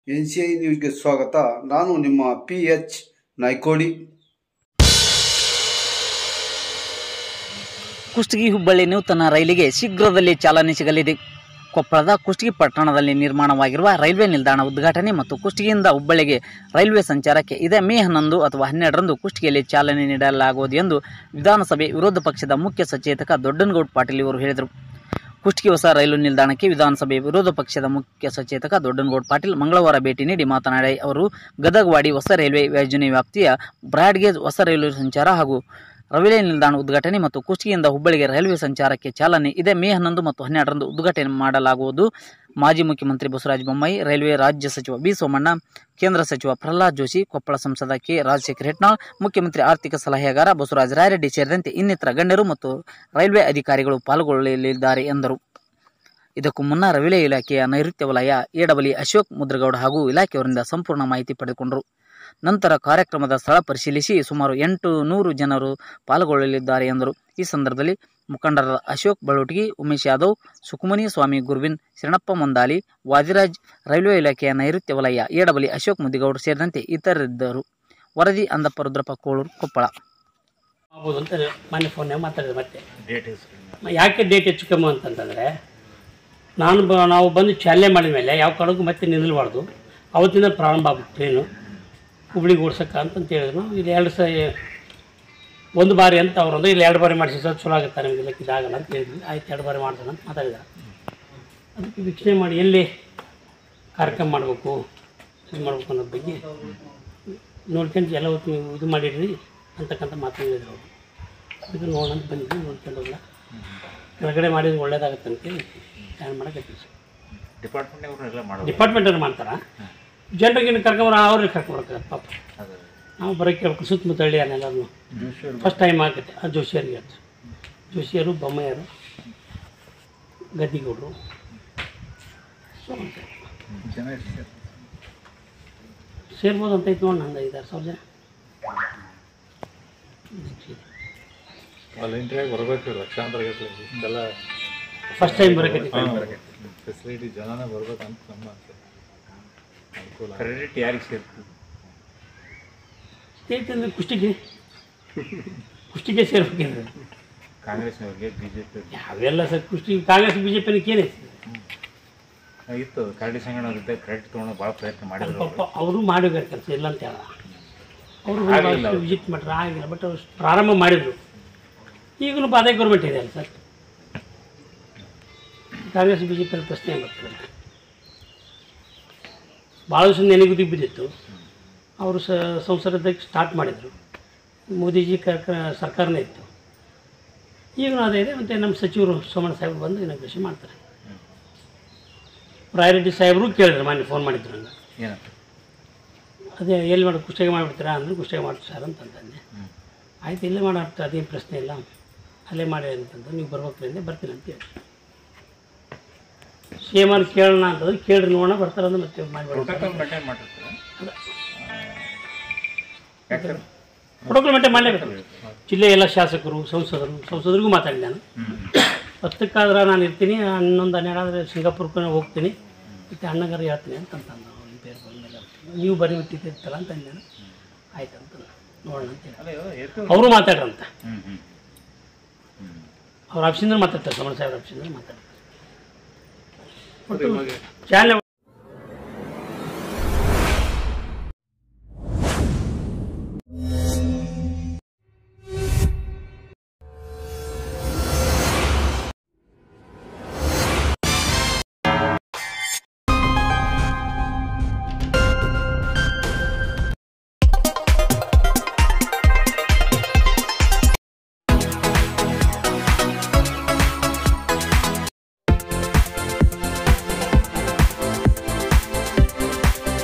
NCI ನ್ಯೂಸ್ಗೆ ಸ್ವಾಗತ. ನಾನು ನಿಮ್ಮ PH ನಾಯ್ಕೋಡಿ. ಕುಷ್ಟಗಿ ಹುಬ್ಬಳ್ಳಿ ನೂತನ ರೈಲಿಗೆ ಶೀಘ್ರದಲ್ಲಿ ಚಾಲನೆ ಸಿಗಲಿದೆ. ಕೊಪ್ಪಳದ ಕುಷ್ಟಗಿ ಪಟ್ಟಣದಲ್ಲಿ ನಿರ್ಮಾಣವಾಗಿರುವ ರೈಲ್ವೆ ನಿಲ್ದಾಣ ಉದ್ಘಾಟನೆ ಮತ್ತು ಕುಷ್ಟಗಿಯಿಂದ ಹುಬ್ಬಳ್ಳಿಗೆ ರೈಲ್ವೆ ಸಂಚಾರಕ್ಕೆ ಇದೇ ಮೇ 11 ಅಥವಾ 12ರಂದು ಕುಷ್ಟಗಿಯಲ್ಲಿ ಚಾಲನೆ ನೀಡಲಾಗುವುದು ಎಂದು ವಿಧಾನಸಭೆ ವಿರೋಧ ಪಕ್ಷದ ಮುಖ್ಯ ಸಚೇತಕ ದೊಡ್ಡನಗೌಡ ಪಾಟೀಲ್ ಇವರು ಹೇಳಿದರು. ಕುಷ್ಟಗಿ ಹೊಸ ರೈಲು ನಿಲ್ದಾಣಕ್ಕೆ ವಿಧಾನಸಭೆ ವಿರೋಧ ಪಕ್ಷದ ಮುಖ್ಯ ಸಚೇತಕ ದೊಡ್ಡನಗೌಡ ಪಾಟೀಲ್ ಮಂಗಳವಾರ ಭೇಟಿ ನೀಡಿ ಮಾತನಾಡಿ ಅವರು ಗದಗವಾಡಿ ಹೊಸ ರೈಲ್ವೆ ಯೋಜನೆ ವ್ಯಾಪ್ತಿಯ ಬ್ರಾಡ್ಗೇಜ್ ಹೊಸ ರೈಲು ಸಂಚಾರ ಹಾಗೂ ರೈಲ್ವೆ ನಿಲ್ದಾಣ ಉದ್ಘಾಟನೆ ಮತ್ತು ಕುಷ್ಟಗಿಯಿಂದ ಹುಬ್ಬಳ್ಳಿಗೆ ರೈಲ್ವೆ ಸಂಚಾರಕ್ಕೆ ಚಾಲನೆ ಇದೇ ಮೇ 11 ಮತ್ತು 12ರಂದು ಉದ್ಘಾಟನೆ ಮಾಡಲಾಗುವುದು. ಮಾಜಿ ಮುಖ್ಯಮಂತ್ರಿ ಬಸವರಾಜ ಬೊಮ್ಮಾಯಿ, ರೈಲ್ವೆ ರಾಜ್ಯ ಸಚಿವ ಬಿ ಸೋಮಣ್ಣ, ಕೇಂದ್ರ ಸಚಿವ ಪ್ರಹ್ಲಾದ್ ಜೋಶಿ, ಕೊಪ್ಪಳ ಸಂಸದ ಕೆ ರಾಜಶೇಖರ್ ಹೆಟ್ನಾಳ್, ಮುಖ್ಯಮಂತ್ರಿ ಆರ್ಥಿಕ ಸಲಹೆಗಾರ ಬಸವರಾಜ ರಾಯರೆಡ್ಡಿ ಸೇರಿದಂತೆ ಇನ್ನಿತರ ಗಣ್ಯರು ಮತ್ತು ರೈಲ್ವೆ ಅಧಿಕಾರಿಗಳು ಪಾಲ್ಗೊಳ್ಳಲಿದ್ದಾರೆ ಎಂದರು. ಇದಕ್ಕೂ ಮುನ್ನ ರೈಲ್ವೆ ಇಲಾಖೆಯ ನೈಋತ್ಯ ವಲಯ ಎಡಬಲಿ ಅಶೋಕ್ ಮುದ್ರಗೌಡ ಹಾಗೂ ಇಲಾಖೆಯವರಿಂದ ಸಂಪೂರ್ಣ ಮಾಹಿತಿ ಪಡೆದುಕೊಂಡರು. ನಂತರ ಕಾರ್ಯಕ್ರಮದ ಸ್ಥಳ ಪರಿಶೀಲಿಸಿ ಸುಮಾರು 800 ಜನರು ಪಾಲ್ಗೊಳ್ಳಲಿದ್ದಾರೆ ಎಂದರು. ಈ ಸಂದರ್ಭದಲ್ಲಿ ಮುಖಂಡರಾದ ಅಶೋಕ್ ಬಳೋಟಗಿ, ಉಮೇಶ್ ಯಾದವ್, ಸುಕುಮನಿ ಸ್ವಾಮಿ ಗುರ್ವಿನ್, ಶರಣಪ್ಪ ಮಂದಾಲಿ, ವಾದಿರಾಜ್, ರೈಲ್ವೆ ಇಲಾಖೆಯ ನೈಋತ್ಯ ವಲಯ ಎಡಬಲಿ ಅಶೋಕ್ ಮುದಿಗೌಡ ಸೇರಿದಂತೆ ಇತರರಿದ್ದರು. ವರದಿ ಅಂದಪ್ಪ ರುದ್ರಪ್ಪ ಕೋಳೂರು, ಕೊಪ್ಪಳ. ಆಗ್ಬೋದು ಅಂತ ಮೊನ್ನೆ ಫೋನ್ಯಾಗ ಮಾತಾಡಿದೆ. ಮತ್ತೆ ಯಾಕೆ ಡೇಟ್ ಹೆಚ್ಚು ಕಮ್ಮಿ ಅಂತಂತಂದರೆ ನಾವು ಬಂದು ಚಾಲನೆ ಮಾಡಿದ ಮೇಲೆ ಯಾವ ಕಾರಣಕ್ಕೂ ಮತ್ತೆ ನಿಲ್ಲಬಾರ್ದು. ಅವತ್ತಿಂದ ಪ್ರಾರಂಭ ಆಗ್ಬಿಟ್ಟು ಟ್ರೈನು ಹುಬ್ಳಿಗೆ ಓಡ್ಸಕ್ಕ ಅಂತಂತ ಹೇಳಿದ್ರು. ಇಲ್ಲಿ ಒಂದು ಬಾರಿ ಅಂತ ಅವ್ರಂದ್ರೆ ಇಲ್ಲಿ 2 ಬಾರಿ ಮಾಡಿಸಿ ಸರ್ ಚಲೋ ಆಗುತ್ತೆ ನಮಗೆ ಇದಾಗಲ್ಲ ಅಂತ ಹೇಳಿದ್ವಿ. ಆಯ್ತು 2 ಬಾರಿ ಮಾಡ್ಸೋಣ ಅಂತ ಮಾತಾಡಿದ್ದಾರೆ. ಅದಕ್ಕೆ ವೀಕ್ಷಣೆ ಮಾಡಿ ಎಲ್ಲಿ ಕಾರ್ಯಕ್ರಮ ಮಾಡಬೇಕು ಇದು ಮಾಡಬೇಕು ಅನ್ನೋದ್ರ ಬಗ್ಗೆ ನೋಡ್ಕೊಂಡು ಎಲ್ಲ ಹೊತ್ತು ನೀವು ಇದು ಮಾಡಿದ್ರಿ ಅಂತಕ್ಕಂಥ ಮಾತು ಹೇಳಿದ್ರು ಅವರು. ಅದಕ್ಕೆ ನೋಡೋಣ ಅಂತ ಬಂದಿದ್ವಿ. ನೋಡ್ಕೊಂಡು ಹೋಗಲ್ಲ ಕೆಳಗಡೆ ಮಾಡಿದ್ರೆ ಒಳ್ಳೇದಾಗತ್ತೆ ಅಂತೇಳಿ ಪ್ಲ್ಯಾನ್ ಮಾಡೋಕೆ ಡಿಪಾರ್ಟ್ಮೆಂಟವ್ರು ಮಾಡ್ತಾರೆ. ಜನರಿಗೆ ಕರ್ಕೊಂಬರ ಅವ್ರಿಗೆ ಕರ್ಕೊಂಬರ್ತಾರೆ ಪಾಪ. ನಾವು ಬರೋಕ್ಕೆ ಸುತ್ತಮುತ್ತ ಹಳ್ಳಿ ಅನ್ನೆಲ್ಲರೂ ಫಸ್ಟ್ ಟೈಮ್ ಆಗುತ್ತೆ. ಆ ಜೋಶಿಯರಿಗೆ ಅಂತ ಜೋಶಿಯರು, ಬೊಮ್ಮೆಯರು, ಗದ್ದಿಗೌಡರು ಸೇರ್ಬೋದು ಅಂತ ಐತೆ ನೋಡಿ. ನಂದು 5,000 ಜನ ಫಸ್ಟ್ ಟೈಮ್ ಬರೋಕೆ ಫೆಸಿಲಿಟಿ ಜನನೇ ಬರ್ಬೇಕಂತ ನಮ್ಮ ಆಸೆ. ಕ್ರೆಡಿಟ್ ಯಾರಿಗೆ ಸೇರ್ತದೆ? ಏಕೆಂದರೆ ಕುಷ್ಟಗಿಗೆ ಸೇರ್ಬೇಕಂದ್ರೆ ಕಾಂಗ್ರೆಸ್ನವ್ರಿಗೆ, BJP ಅವೆಲ್ಲ ಸರ್ ಕುಷ್ಟಗಿ ಕಾಂಗ್ರೆಸ್ BJP ಏನೇ ಇತ್ತು. ಕರಡಿ ಸಂಗಣ್ಣವ್ರಿದ್ದ ಕ್ರೆಡಿಟ್ ತೊಗೊಂಡು ಭಾಳ ಪ್ರಯತ್ನ ಮಾಡಿದ್ರು. ಅವರು ಮಾಡಿದ್ದಾರೆ ಕೆಲಸ ಇಲ್ಲ ಅಂತ ಹೇಳ. ಅವರು ವಿಸಿಟ್ ಮಾಡ್ರೆ ಆಗಿಲ್ಲ, ಬಟ್ ಅವ್ರು ಪ್ರಾರಂಭ ಮಾಡಿದರು. ಈಗಲೂ ಅದೇ ಗೌರ್ಮೆಂಟ್ ಇದೆ ಅಲ್ಲ ಸರ್. ಕಾಂಗ್ರೆಸ್ BJP ಪ್ರಶ್ನೆ ಬರ್ತದೆ. ಭಾಳ ದಿವಸ ನೆನೆಗುದಿ ಬಿದ್ದಿತ್ತು. ಅವರು ಸಂಸದಕ್ಕೆ ಸ್ಟಾರ್ಟ್ ಮಾಡಿದರು. ಮೋದಿಜಿ ಸರ್ಕಾರನೇ ಇತ್ತು. ಈಗಲೂ ಅದೇ ಇದೆ. ಮತ್ತು ನಮ್ಮ ಸಚಿವರು ಸೋಮಣ್ಣ ಸಾಹೇಬರು ಬಂದು ಇನಾಗ್ರೇಷನ್ ಮಾಡ್ತಾರೆ. ರಾಯರೆಡ್ಡಿ ಸಾಹೇಬರು ಕೇಳಿದ್ರು, ಮೊನ್ನೆ ಫೋನ್ ಮಾಡಿದ್ರು ನಂಗೆ. ಏನಂತ? ಅದೇ ಎಲ್ಲಿ ಮಾಡಿ ಕುಷ್ಟಗಿ ಮಾಡಿಬಿಡ್ತೀರಾ ಅಂದ್ರೆ ಕುಷ್ಟಗಿ ಮಾಡ್ತೀವಿ ಸರ್ ಅಂತಂದೆ. ಆಯ್ತು ಇಲ್ಲೇ ಮಾಡಾಡ್ತು, ಅದೇನು ಪ್ರಶ್ನೆ ಇಲ್ಲ, ಅಲ್ಲೇ ಮಾಡಿ ಅಂತಂದ್ರೆ ನೀವು ಬರ್ಬೇಕ್ರಿಂದ ಬರ್ತೀನಿ ಅಂತ ಹೇಳಿ CM ಕೇಳೋಣ ಅಂತಂದ್ರೆ ಕೇಳ್ರಿ ನೋಡೋಣ ಬರ್ತಾರೆ ಅಂದ್ರೆ ಮತ್ತೆ ಪ್ರೋಟೋಕಾಲ್ ಮೇಂಟೈನ್ ಮಾಡಿರ್ತಾರೆ. ಪ್ರೋಟೋಕಾಲ್ ಮೇಂಟೈನ್ ಮಾಡಲೇಬೇಕು. ಜಿಲ್ಲೆ ಎಲ್ಲ ಶಾಸಕರು, ಸಂಸದರಿಗೂ ಮಾತಾಡಿ ನಾನು 10ಕ್ಕಾದ್ರೆ ನಾನು ಇರ್ತೀನಿ, 11, 12 ಆದರೆ ಸಿಂಗಾಪುರ್ಗೆ ಹೋಗ್ತೀನಿ, ಮತ್ತು ಅಣ್ಣಗಾರ ಹೇಳ್ತೀನಿ ಅಂತಂದು ಅವ್ನ ಪೇರು ಬಂದಮೇಲೆ ನೀವು ಬರೀ ಬಿಟ್ಟಿರ್ತಾರ ಅಂತ ನಾನು. ಆಯ್ತಂತ ನೋಡೋಣ ಅಂತೇಳಿ ಅವರು ಮಾತಾಡ್ರಂತ. ಅವ್ರ ಆಫೀಸಿಂದ ಮಾತಾಡ್ತಾರೆ, ಸೋಮಣ್ಣ ಸಾಹೇಬ್ರ ಆಫೀಸಿಂದ ಮಾತಾಡ್ತಾರೆ. ಒಟ್ಟು ಚಾಲನೆ